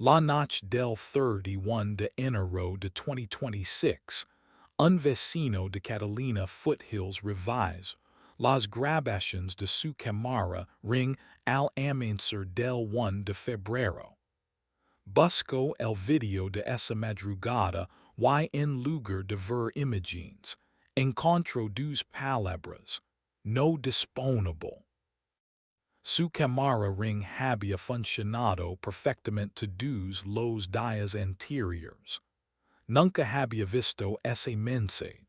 La noche del 31 de enero de 2026, un vecino de Catalina foothills revise las grabaciones de su cámara ring al amanecer del 1 de febrero. Busco el video de esa madrugada y en lugar de ver imágenes, encontró dos palabras, no disponible. Su cámara ring había funcionado perfectamente todos los días anteriores. Nunca había visto ese mensaje.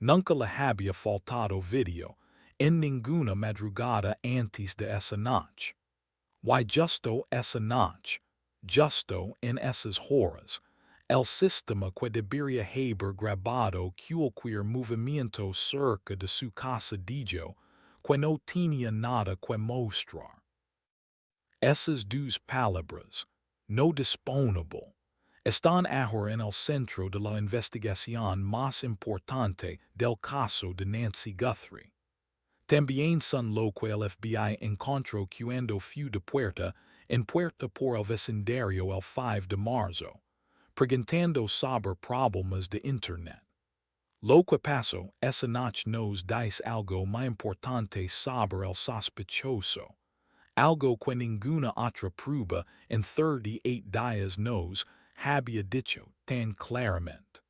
Nunca le había faltado video en ninguna madrugada antes de esa noche. Y justo esa noche, justo en esas horas, el sistema que debería haber grabado cualquier movimiento cerca de su casa dijo que no tenía nada que mostrar. Esas dos palabras, no disponible, están ahora en el centro de la investigación más importante del caso de Nancy Guthrie. También son lo que el FBI encontró cuando fue de puerta en puerta por el vecindario el 5 de marzo, preguntando sobre problemas de Internet. Lo que pasó esa noche nos dice algo muy importante sobre el sospechoso, algo que ninguna otra prueba en 38 días nos había dicho tan claramente.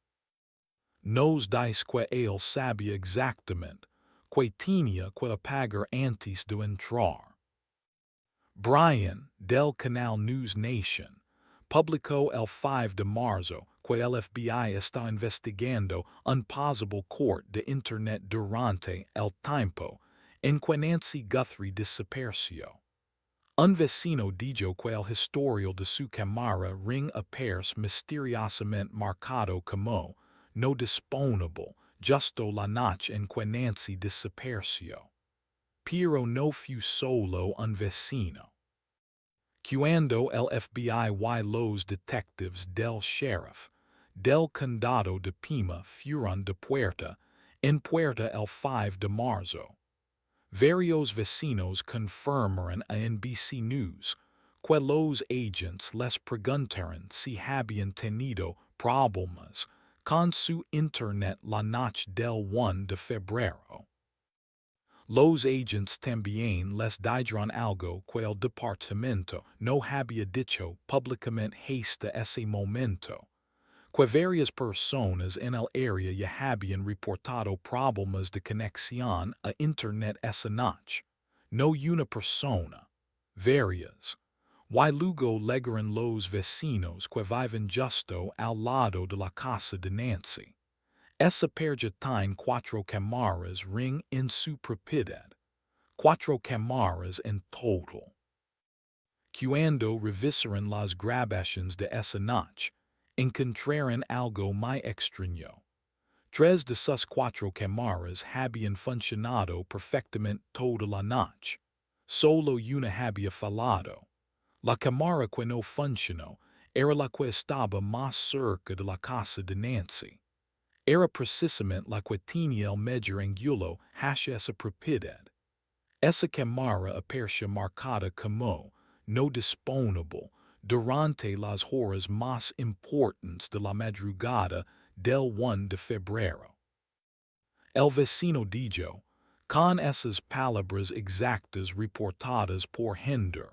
Nos dice que él sabía exactamente que tenía que apagar antes de entrar. Brian, del canal News Nation, publicó el 5 de marzo que el FBI está investigando un posible corte de Internet durante el tiempo en que Nancy Guthrie desapareció. Un vecino dijo que el historial de su cámara ring aparece misteriosamente marcado como no disponible justo la noche en que Nancy desapareció. Pero no fue solo un vecino. Cuando el FBI y los detectives del sheriff del condado de Pima fueron de puerta en puerta el 5 de marzo, varios vecinos confirmaron a NBC News que los agents les preguntaron si habían tenido problemas con su Internet la noche del 1 de febrero. Los agents también les dijeron algo que el departamento no había dicho públicamente hasta ese momento, que varias personas en el área ya habían reportado problemas de conexión a Internet esa noche. No una persona, varias. Y luego legaron los vecinos que viven justo al lado de la casa de Nancy. Esa pareja tiene 4 cámaras ring en su propiedad. 4 cámaras en total. Cuando revisaron las grabaciones de esa noche, encontraron algo muy extraño. 3 de sus 4 cámaras habían funcionado perfectamente toda la noche. Solo una había fallado. La cámara que no funcionó era la que estaba más cerca de la casa de Nancy. Era precisamente la que tenía el mayor ángulo hacia esa propiedad. Esa cámara apareció marcada como no disponible durante las horas más importantes de la madrugada del 1 de febrero. El vecino dijo, con esas palabras exactas reportadas por Hender,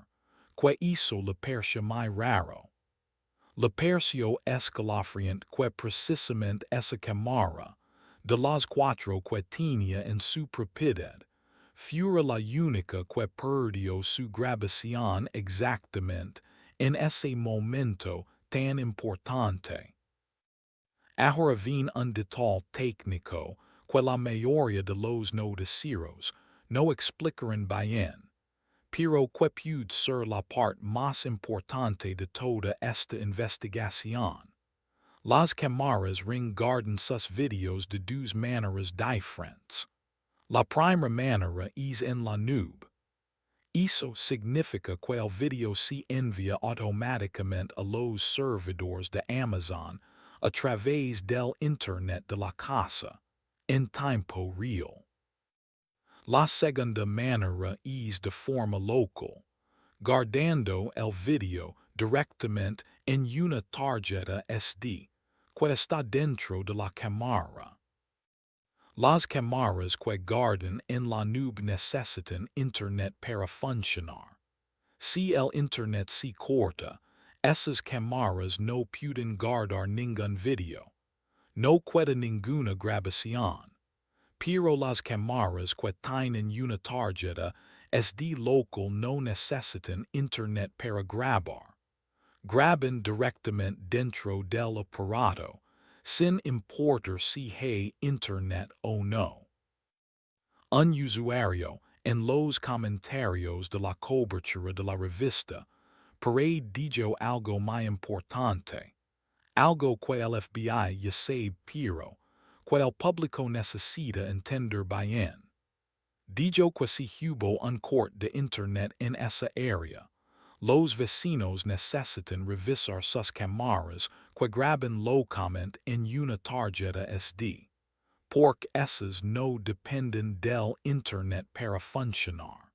que hizo le pareció muy raro. Le pareció escalofriante que precisamente esa cámara, de las 4 que tenía en su propiedad, fuera la única que perdió su grabación exactamente en ese momento tan importante. Ahora viene un detalle técnico que la mayoría de los noticieros no explicaron bien, pero que puede ser la parte más importante de toda esta investigación. Las cámaras ring guardan sus videos de dos maneras diferentes. La primera manera es en la nube. Eso significa que el video se envía automáticamente a los servidores de Amazon a través del Internet de la casa, en tiempo real. La segunda manera es de forma local, guardando el video directamente en una tarjeta SD, que está dentro de la cámara. Las cámaras que guardan en la nube necesitan Internet para funcionar. Si el Internet se corta, esas cámaras no pueden guardar ningún video. No queda ninguna grabación. Pero las cámaras que tienen una tarjeta SD local no necesitan Internet para grabar. Graban directamente dentro del aparato, sin importar si hay Internet o no. Un usuario, en los comentarios de la cobertura de la revista, Parade dijo algo muy importante, algo que el FBI ya sabe pero que el público necesita entender bien. Dijo que si hubo un corte de Internet en esa área, los vecinos necesitan revisar sus cámaras que graban localmente en una tarjeta SD, porque esas no dependen del Internet para funcionar.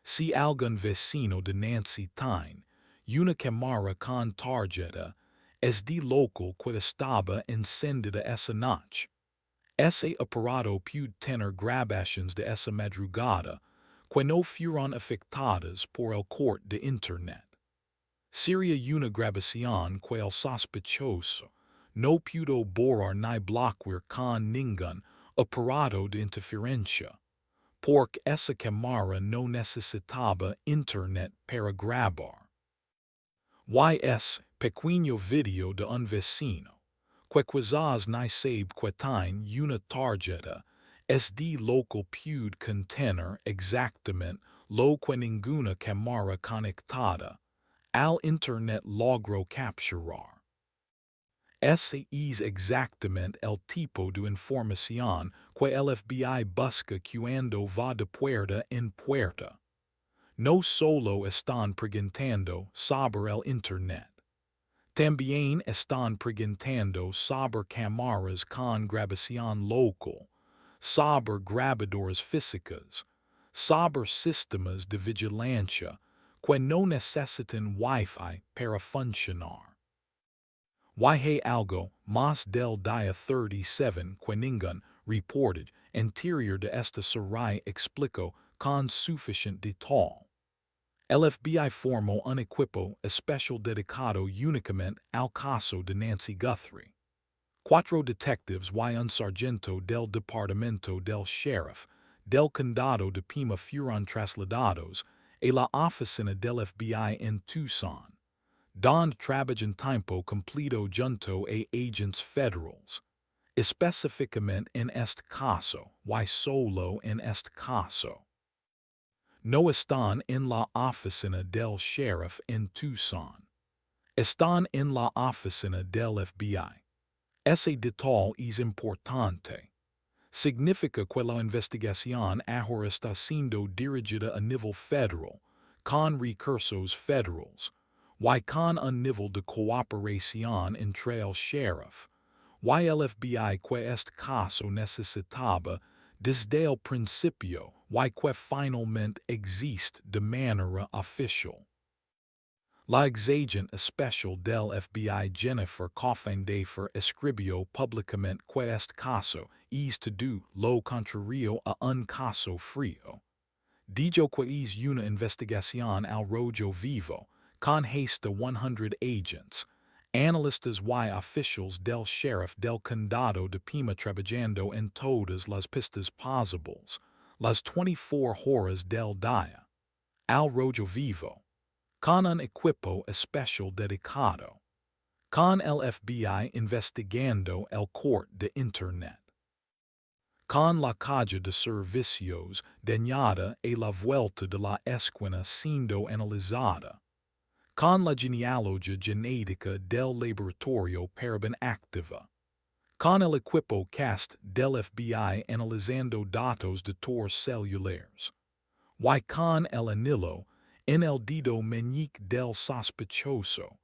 Si algún vecino de Nancy tiene una cámara con tarjeta SD local que estaba encendida esa noche, ese aparato puede tener grabaciones de esa madrugada que no fueron afectadas por el corte de Internet. Sería una grabación que el sospechoso no pudo borrar ni bloquear con ningún aparato de interferencia, porque esa cámara no necesitaba Internet para grabar. Pequeño video de un vecino, que quizás ni sabe que tiene una tarjeta SD local puede contener exactamente lo que ninguna cámara conectada al Internet logró capturar. Ese es exactamente el tipo de información que el FBI busca cuando va de puerta en puerta. No solo están preguntando sobre el Internet, también están preguntando sobre cámaras con grabación local, sobre grabadores físicos, sobre sistemas de vigilancia que no necesitan Wi-Fi para funcionar. Hay algo más del día 37 que ningún reported anterior de esta serie explicó con suficiente detalle. El FBI formó un equipo especial dedicado únicamente al caso de Nancy Guthrie. 4 detectives y un sargento del departamento del sheriff del condado de Pima fueron trasladados a la oficina del FBI en Tucson, donde trabajan tiempo completo junto a agents federales. Específicamente en este caso, y solo en este caso. No están en la oficina del sheriff en Tucson. Están en la oficina del FBI. Ese detalle es importante. Significa que la investigación ahora está siendo dirigida a nivel federal, con recursos federales, y con un nivel de cooperación entre el sheriff, y el FBI que este caso necesitaba desde el principio y que finalmente existe de manera oficial. La exagente especial del FBI Jennifer Coffendafer escribió públicamente que este caso es todo lo contrario a un caso frío. Dijo que es una investigación al rojo vivo, con hasta 100 agents, analistas y oficiales del sheriff del condado de Pima trabajando en todas las pistas posibles, las 24 horas del día, al rojo vivo, con un equipo especial dedicado, con el FBI investigando el corte de Internet, con la caja de servicios dañada a la vuelta de la esquina siendo analizada, con la genealogía genética del laboratorio paraben activa, con el equipo CAST del FBI analizando datos de tours celulares, y con el anillo en el dedo meñique del sospechoso,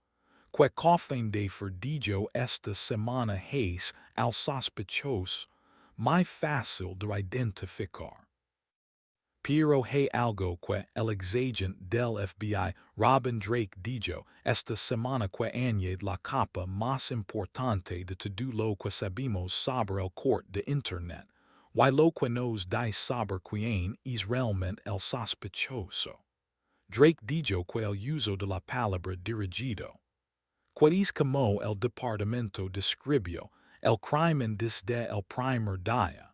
que Coffendafer dijo esta semana es al sospechoso muy fácil de identificar. Piero he algo que el exagente del FBI Robin Drake dijo esta semana que añade la capa más importante de todo lo que sabemos sobre el corte de Internet, y lo que nos dice sobre quién es realmente el sospechoso. Drake dijo que el uso de la palabra dirigido, que es como el departamento describió el crimen desde el primer día,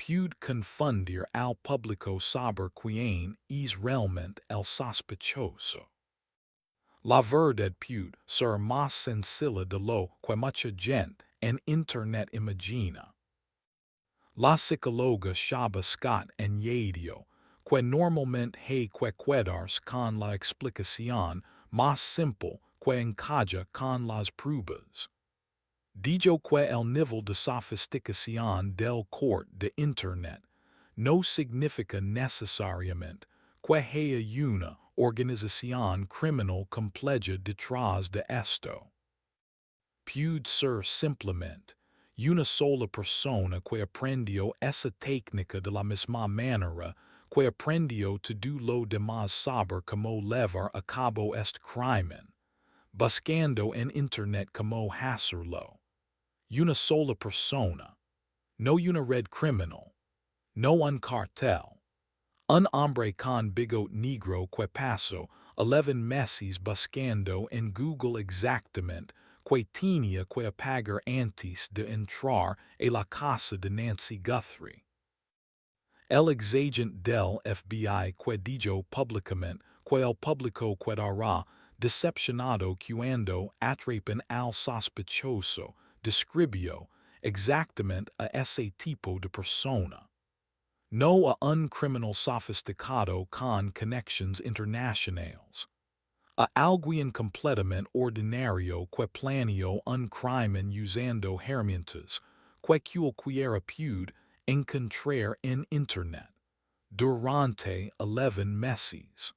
puede confundir al público sobre quién es realmente el sospechoso. La verdad puede ser más sencilla de lo que mucha gente en Internet imagina. La psicóloga Shaba Scott añadió que normalmente hay que quedarse con la explicación más simple que encaja con las pruebas. Dijo que el nivel de sofisticación del corte de Internet no significa necesariamente que haya una organización criminal compleja detrás de esto. Puede ser simplemente una sola persona que aprendió esa técnica de la misma manera que aprendió todo lo demás sobre cómo llevar a cabo este crimen, buscando en Internet cómo hacerlo. Una sola persona, no una red criminal, no un cartel. Un hombre con bigote negro que pasó 11 meses buscando en Google exactamente que tenía que apagar antes de entrar a la casa de Nancy Guthrie. El exagente del FBI que dijo públicamente que el público quedará decepcionado cuando atrapen al sospechoso, describió exactamente a ese tipo de persona. No a un criminal sofisticado con conexiones internacionales. A alguien completamente ordinario que planeó un crimen usando herramientas que cualquiera puede encontrar en Internet durante 11 meses.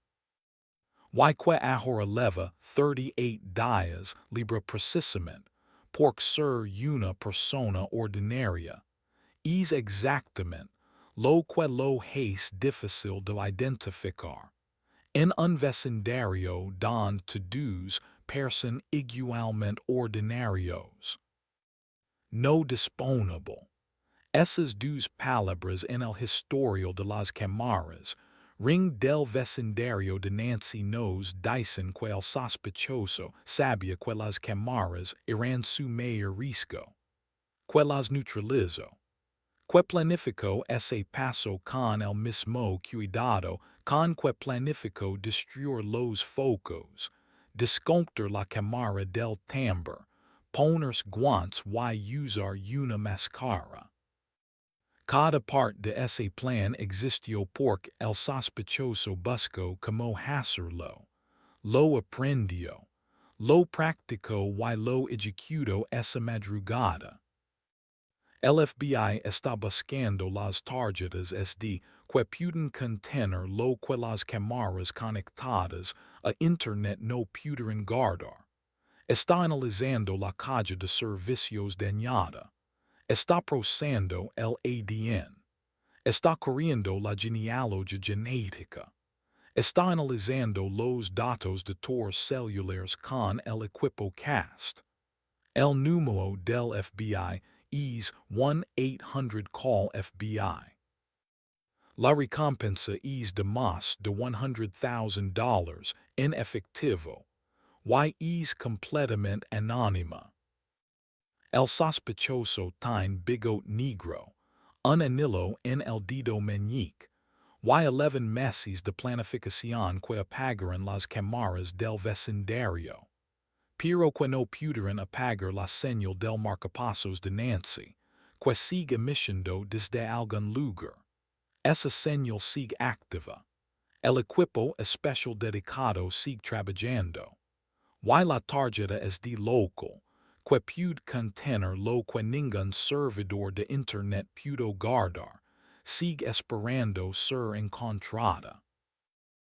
Y que ahora lleva 38 días libre precisamente por ser una persona ordinaria. Es exactamente lo que lo es difícil de identificar. En un vecindario donde todos parecen igualmente ordinarios. No disponible. Esas dos palabras en el historial de las cámaras, ring del vecindario de Nancy nos dicen que el sospechoso sabía que las cámaras eran su mayor riesgo. Que las neutralizó. Que planificó ese paso con el mismo cuidado con que planificó destruir los focos, desconectar la cámara del timbre, ponerse guantes y usar una máscara. Cada parte de ese plan existió porque el sospechoso buscó cómo hacerlo, lo aprendió, lo practicó y lo ejecutó esa madrugada. El FBI está buscando las tarjetas SD que pueden contener lo que las cámaras conectadas a Internet no pueden guardar. Está analizando la caja de servicios dañada. Está procesando el ADN. Está corriendo la genealogía genética. Está analizando los datos de tours celulares con el equipo CAST. El número del FBI is 1-800-CALL FBI. La recompensa es de más de $100,000 en efectivo, y es completamente anónima. El sospechoso tiene bigote negro, un anillo en el dedo meñique, y 11 meses de planificación que apagarán las cámaras del vecindario. Pero que no pudieron apagar la señal del marcapasos de Nancy, que sigue emitiendo desde algún lugar. Esa señal sigue activa. El equipo especial dedicado sigue trabajando. Y la tarjeta es de local, que puede contener lo que ningún servidor de Internet pudo guardar, sigue esperando ser encontrada.